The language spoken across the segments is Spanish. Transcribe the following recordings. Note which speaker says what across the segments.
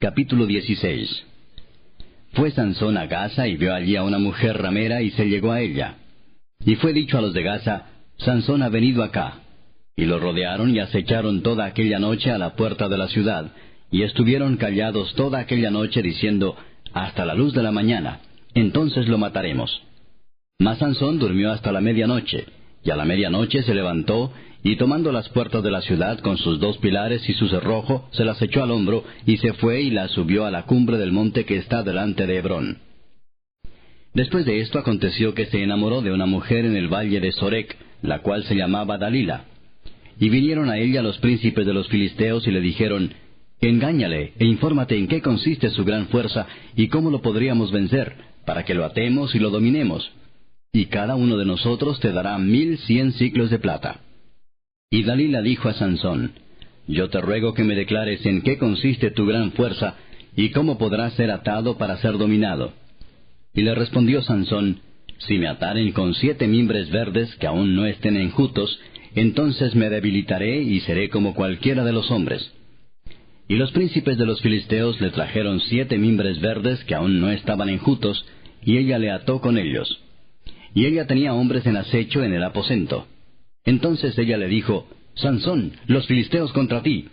Speaker 1: Capítulo 16. Fue Sansón a Gaza y vio allí a una mujer ramera y se llegó a ella. Y fue dicho a los de Gaza: Sansón ha venido acá. Y lo rodearon y acecharon toda aquella noche a la puerta de la ciudad, y estuvieron callados toda aquella noche diciendo: hasta la luz de la mañana, entonces lo mataremos. Mas Sansón durmió hasta la medianoche, y a la medianoche se levantó, y tomando las puertas de la ciudad con sus 2 pilares y su cerrojo, se las echó al hombro, y se fue y las subió a la cumbre del monte que está delante de Hebrón. Después de esto aconteció que se enamoró de una mujer en el valle de Sorek, la cual se llamaba Dalila. Y vinieron a ella los príncipes de los filisteos y le dijeron: engáñale e infórmate en qué consiste su gran fuerza y cómo lo podríamos vencer, para que lo atemos y lo dominemos. Y cada uno de nosotros te dará 1100 siclos de plata. Y Dalila dijo a Sansón: yo te ruego que me declares en qué consiste tu gran fuerza, y cómo podrás ser atado para ser dominado. Y le respondió Sansón: si me ataren con 7 mimbres verdes que aún no estén enjutos, entonces me debilitaré y seré como cualquiera de los hombres. Y los príncipes de los filisteos le trajeron 7 mimbres verdes que aún no estaban enjutos, y ella le ató con ellos. Y ella tenía hombres en acecho en el aposento. Entonces ella le dijo: Sansón, los filisteos contra ti.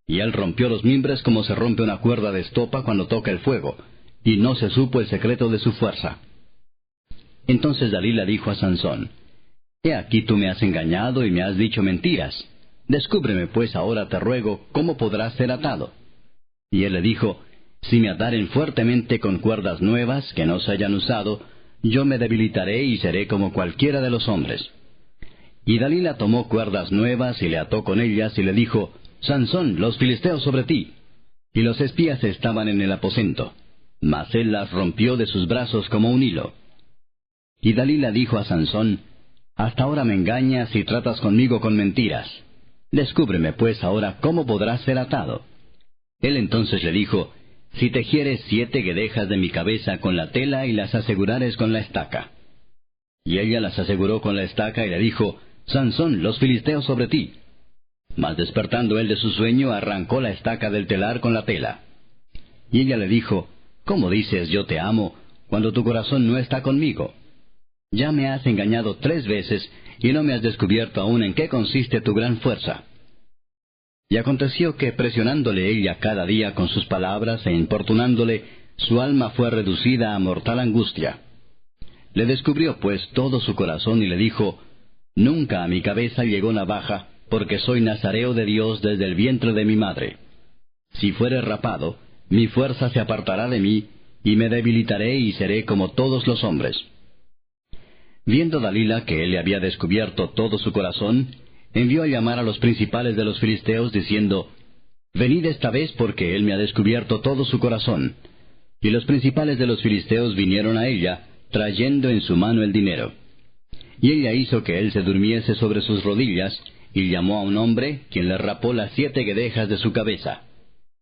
Speaker 1: Y él rompió los mimbres como se rompe una cuerda de estopa cuando toca el fuego, y no se supo el secreto de su fuerza. Entonces Dalila dijo a Sansón: he aquí tú me has engañado y me has dicho mentiras. Descúbreme pues ahora, te ruego, cómo podrás ser atado. Y él le dijo: si me ataren fuertemente con cuerdas nuevas que no se hayan usado, yo me debilitaré y seré como cualquiera de los hombres. Y Dalila tomó cuerdas nuevas y le ató con ellas y le dijo: Sansón, los filisteos sobre ti. Y los espías estaban en el aposento, mas él las rompió de sus brazos como un hilo. Y Dalila dijo a Sansón: hasta ahora me engañas y tratas conmigo con mentiras. Descúbreme pues ahora cómo podrás ser atado. Él entonces le dijo: si tejieres 7 guedejas de mi cabeza con la tela y las asegurares con la estaca. Y ella las aseguró con la estaca y le dijo: Sansón, los filisteos sobre ti. Mas despertando él de su sueño, arrancó la estaca del telar con la tela. Y ella le dijo: ¿cómo dices yo te amo, cuando tu corazón no está conmigo? Ya me has engañado 3 veces, y no me has descubierto aún en qué consiste tu gran fuerza. Y aconteció que, presionándole ella cada día con sus palabras e importunándole, su alma fue reducida a mortal angustia. Le descubrió pues todo su corazón y le dijo: nunca a mi cabeza llegó navaja, porque soy nazareo de Dios desde el vientre de mi madre. Si fuere rapado, mi fuerza se apartará de mí, y me debilitaré y seré como todos los hombres. Viendo Dalila que él le había descubierto todo su corazón, envió a llamar a los principales de los filisteos, diciendo: venid esta vez, porque él me ha descubierto todo su corazón. Y los principales de los filisteos vinieron a ella, trayendo en su mano el dinero. Y ella hizo que él se durmiese sobre sus rodillas, y llamó a un hombre, quien le rapó las 7 guedejas de su cabeza.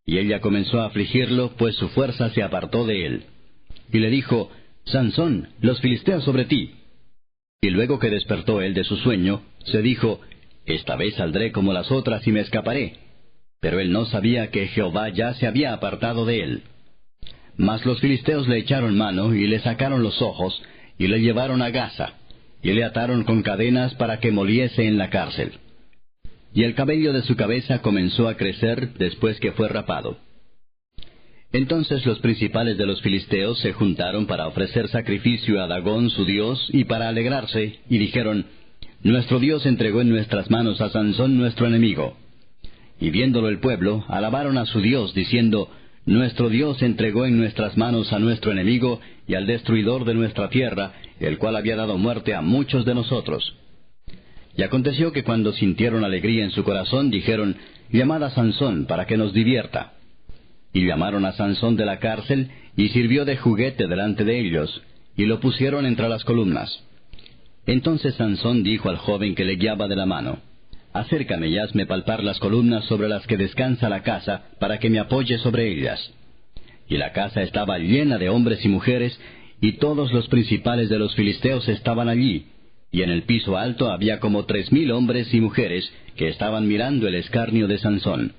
Speaker 1: Y ella comenzó a afligirlo, pues su fuerza se apartó de él. Y le dijo: Sansón, los filisteos sobre ti. Y luego que despertó él de su sueño, se dijo: esta vez saldré como las otras y me escaparé. Pero él no sabía que Jehová ya se había apartado de él. Mas los filisteos le echaron mano, y le sacaron los ojos, y le llevaron a Gaza, y le ataron con cadenas para que moliese en la cárcel. Y el cabello de su cabeza comenzó a crecer después que fue rapado. Entonces los principales de los filisteos se juntaron para ofrecer sacrificio a Dagón su dios, y para alegrarse, y dijeron: nuestro Dios entregó en nuestras manos a Sansón nuestro enemigo. Y viéndolo el pueblo, alabaron a su Dios, diciendo: nuestro Dios entregó en nuestras manos a nuestro enemigo y al destruidor de nuestra tierra, el cual había dado muerte a muchos de nosotros. Y aconteció que cuando sintieron alegría en su corazón, dijeron: llamad a Sansón para que nos divierta. Y llamaron a Sansón de la cárcel, y sirvió de juguete delante de ellos, y lo pusieron entre las columnas. Entonces Sansón dijo al joven que le guiaba de la mano: acércame y hazme palpar las columnas sobre las que descansa la casa, para que me apoye sobre ellas. Y la casa estaba llena de hombres y mujeres, y todos los principales de los filisteos estaban allí, y en el piso alto había como 3000 hombres y mujeres que estaban mirando el escarnio de Sansón.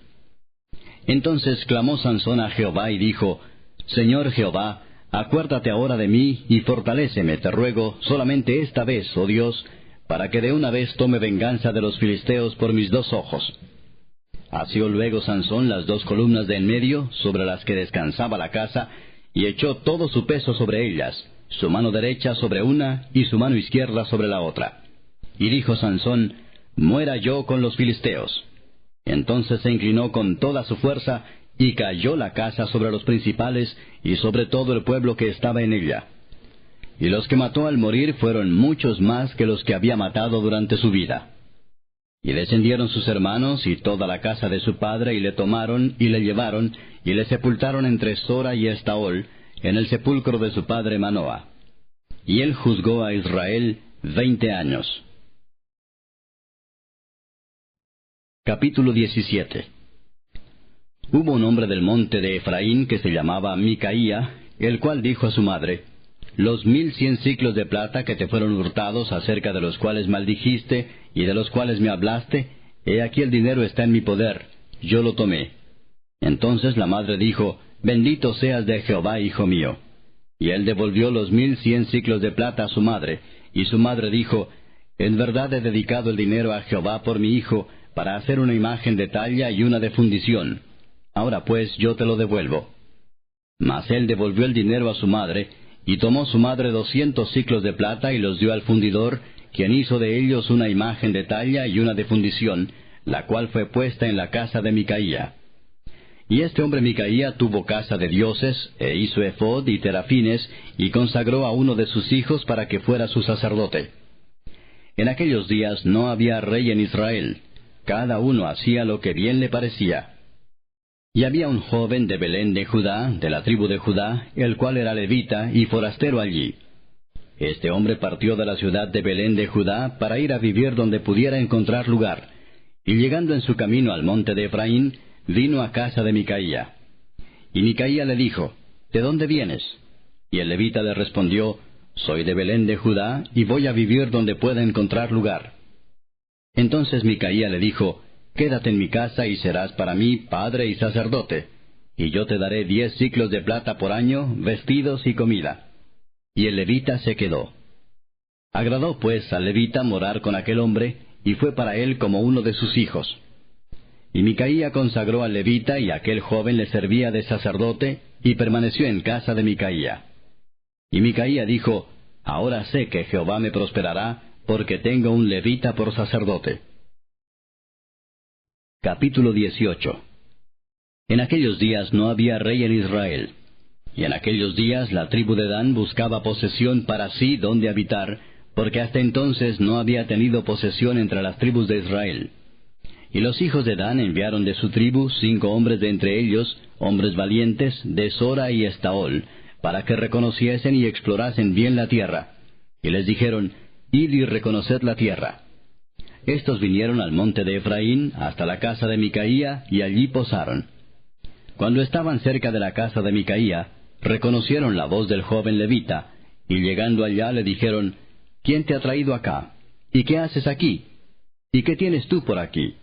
Speaker 1: Entonces clamó Sansón a Jehová y dijo, Señor Jehová, acuérdate ahora de mí y fortaléceme, te ruego, solamente esta vez, oh Dios, para que de una vez tome venganza de los filisteos por mis 2 ojos. Asió luego Sansón las 2 columnas de en medio, sobre las que descansaba la casa, y echó todo su peso sobre ellas, su mano derecha sobre una y su mano izquierda sobre la otra. Y dijo Sansón, muera yo con los filisteos. Entonces se inclinó con toda su fuerza, y cayó la casa sobre los principales, y sobre todo el pueblo que estaba en ella. Y los que mató al morir fueron muchos más que los que había matado durante su vida. Y descendieron sus hermanos y toda la casa de su padre, y le tomaron, y le llevaron, y le sepultaron entre Sora y Estaol, en el sepulcro de su padre Manoa. Y él juzgó a Israel 20 años. Capítulo 17. Hubo un hombre del monte de Efraín que se llamaba Micaía, el cual dijo a su madre, los 1100 siclos de plata que te fueron hurtados, acerca de los cuales maldijiste y de los cuales me hablaste, he aquí el dinero está en mi poder, yo lo tomé. Entonces la madre dijo, bendito seas de Jehová, hijo mío. Y él devolvió los 1100 siclos de plata a su madre, y su madre dijo, en verdad he dedicado el dinero a Jehová por mi hijo, para hacer una imagen de talla y una de fundición. Ahora pues yo te lo devuelvo. Mas él devolvió el dinero a su madre, y tomó su madre 200 siclos de plata y los dio al fundidor, quien hizo de ellos una imagen de talla y una de fundición, la cual fue puesta en la casa de Micaía. Y este hombre Micaía tuvo casa de dioses, e hizo efod y terafines, y consagró a uno de sus hijos para que fuera su sacerdote. En aquellos días no había rey en Israel, cada uno hacía lo que bien le parecía. Y había un joven de Belén de Judá, de la tribu de Judá, el cual era levita y forastero allí. Este hombre partió de la ciudad de Belén de Judá para ir a vivir donde pudiera encontrar lugar, y llegando en su camino al monte de Efraín, vino a casa de Micaía. Y Micaía le dijo, ¿de dónde vienes? Y el levita le respondió, soy de Belén de Judá, y voy a vivir donde pueda encontrar lugar. Entonces Micaía le dijo, quédate en mi casa y serás para mí padre y sacerdote, y yo te daré 10 siclos de plata por año, vestidos y comida. Y el levita se quedó. Agradó pues al levita morar con aquel hombre, y fue para él como uno de sus hijos. Y Micaía consagró al levita, y aquel joven le servía de sacerdote, y permaneció en casa de Micaía. Y Micaía dijo, ahora sé que Jehová me prosperará, porque tengo un levita por sacerdote. Capítulo 18. En aquellos días no había rey en Israel. Y en aquellos días la tribu de Dan buscaba posesión para sí donde habitar, porque hasta entonces no había tenido posesión entre las tribus de Israel. Y los hijos de Dan enviaron de su tribu 5 hombres de entre ellos, hombres valientes, de Sora y Estaol, para que reconociesen y explorasen bien la tierra. Y les dijeron, id y reconoced la tierra. Estos vinieron al monte de Efraín, hasta la casa de Micaía, y allí posaron. Cuando estaban cerca de la casa de Micaía, reconocieron la voz del joven levita, y llegando allá le dijeron, ¿quién te ha traído acá? ¿Y qué haces aquí? ¿Y qué tienes tú por aquí?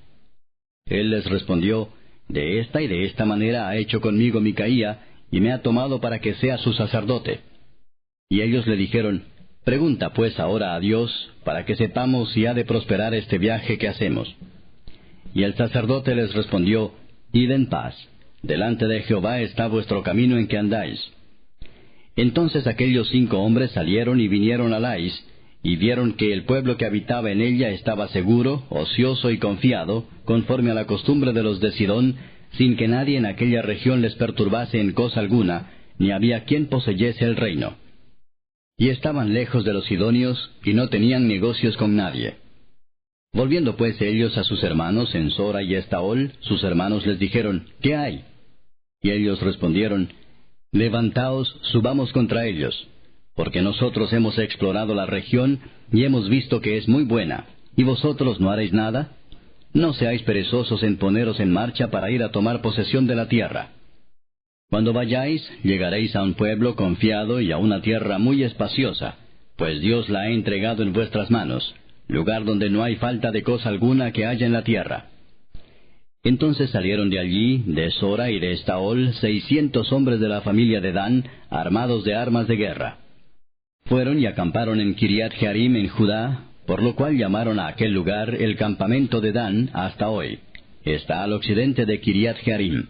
Speaker 1: Él les respondió, de esta y de esta manera ha hecho conmigo Micaía, y me ha tomado para que sea su sacerdote. Y ellos le dijeron, pregunta pues ahora a Dios, para que sepamos si ha de prosperar este viaje que hacemos. Y el sacerdote les respondió, id en paz, delante de Jehová está vuestro camino en que andáis. Entonces aquellos 5 hombres salieron y vinieron a Lais, y vieron que el pueblo que habitaba en ella estaba seguro, ocioso y confiado, conforme a la costumbre de los de Sidón, sin que nadie en aquella región les perturbase en cosa alguna, ni había quien poseyese el reino. Y estaban lejos de los sidonios, y no tenían negocios con nadie. Volviendo pues ellos a sus hermanos en Sora y Estaol, sus hermanos les dijeron, ¿qué hay? Y ellos respondieron, levantaos, subamos contra ellos, porque nosotros hemos explorado la región, y hemos visto que es muy buena, ¿y vosotros no haréis nada? No seáis perezosos en poneros en marcha para ir a tomar posesión de la tierra. Cuando vayáis, llegaréis a un pueblo confiado y a una tierra muy espaciosa, pues Dios la ha entregado en vuestras manos, lugar donde no hay falta de cosa alguna que haya en la tierra. Entonces salieron de allí, de Sora y de Estaol, 600 hombres de la familia de Dan, armados de armas de guerra. Fueron y acamparon en Kiriat Jearim en Judá, por lo cual llamaron a aquel lugar el campamento de Dan hasta hoy. Está al occidente de Kiriat Jearim.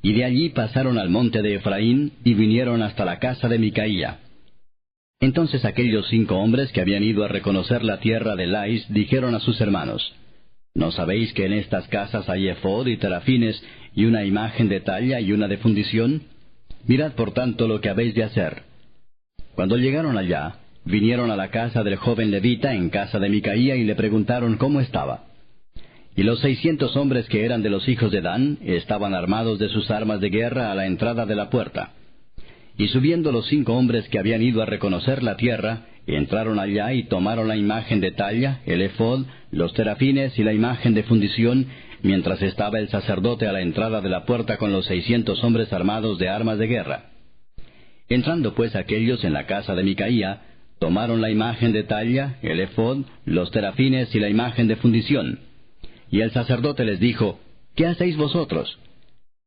Speaker 1: Y de allí pasaron al monte de Efraín y vinieron hasta la casa de Micaía. Entonces aquellos 5 hombres que habían ido a reconocer la tierra de Lais dijeron a sus hermanos: ¿No sabéis que en estas casas hay efod y terafines y una imagen de talla y una de fundición? Mirad por tanto lo que habéis de hacer. Cuando llegaron allá, vinieron a la casa del joven levita en casa de Micaía y le preguntaron cómo estaba. Y los 600 hombres que eran de los hijos de Dan estaban armados de sus armas de guerra a la entrada de la puerta. Y subiendo los 5 hombres que habían ido a reconocer la tierra, entraron allá y tomaron la imagen de talla, el efod, los terafines y la imagen de fundición, mientras estaba el sacerdote a la entrada de la puerta con los 600 hombres armados de armas de guerra. Entrando pues aquellos en la casa de Micaía, tomaron la imagen de talla, el efod, los terafines y la imagen de fundición. Y el sacerdote les dijo: ¿Qué hacéis vosotros?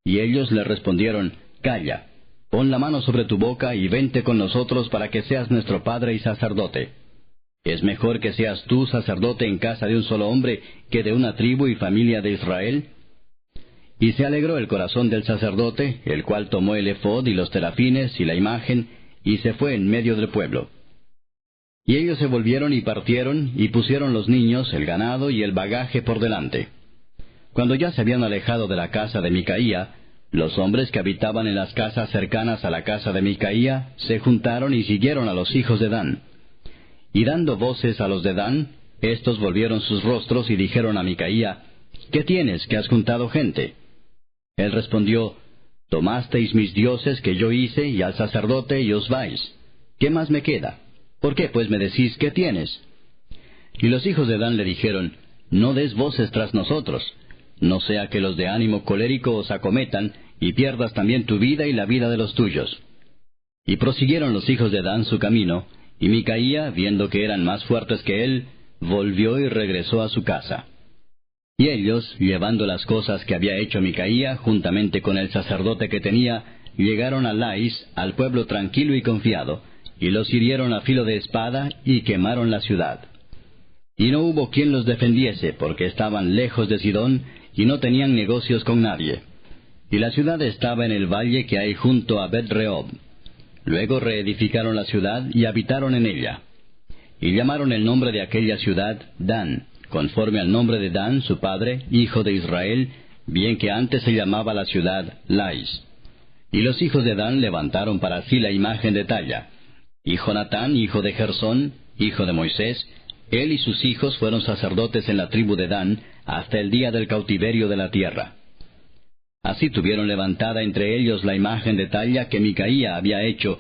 Speaker 1: Y ellos le respondieron: Calla, pon la mano sobre tu boca y vente con nosotros para que seas nuestro padre y sacerdote. ¿Es mejor que seas tú sacerdote en casa de un solo hombre que de una tribu y familia de Israel? Y se alegró el corazón del sacerdote, el cual tomó el efod y los terafines y la imagen, y se fue en medio del pueblo. Y ellos se volvieron y partieron, y pusieron los niños, el ganado y el bagaje por delante. Cuando ya se habían alejado de la casa de Micaía, los hombres que habitaban en las casas cercanas a la casa de Micaía se juntaron y siguieron a los hijos de Dan. Y dando voces a los de Dan, éstos volvieron sus rostros y dijeron a Micaía: ¿Qué tienes, que has juntado gente? Él respondió: Tomasteis mis dioses que yo hice, y al sacerdote, y os vais. ¿Qué más me queda? ¿Por qué pues me decís qué tienes? Y los hijos de Dan le dijeron: No des voces tras nosotros, no sea que los de ánimo colérico os acometan, y pierdas también tu vida y la vida de los tuyos. Y prosiguieron los hijos de Dan su camino, y Micaía, viendo que eran más fuertes que él, volvió y regresó a su casa. Y ellos, llevando las cosas que había hecho Micaía, juntamente con el sacerdote que tenía, llegaron a Lais, al pueblo tranquilo y confiado, y los hirieron a filo de espada, y quemaron la ciudad. Y no hubo quien los defendiese, porque estaban lejos de Sidón, y no tenían negocios con nadie. Y la ciudad estaba en el valle que hay junto a Bet-rehob. Luego reedificaron la ciudad y habitaron en ella. Y llamaron el nombre de aquella ciudad Dan, conforme al nombre de Dan, su padre, hijo de Israel, bien que antes se llamaba la ciudad Lais. Y los hijos de Dan levantaron para sí la imagen de talla. Y Jonatán, hijo de Gersón, hijo de Moisés, él y sus hijos fueron sacerdotes en la tribu de Dan hasta el día del cautiverio de la tierra. Así tuvieron levantada entre ellos la imagen de talla que Micaía había hecho,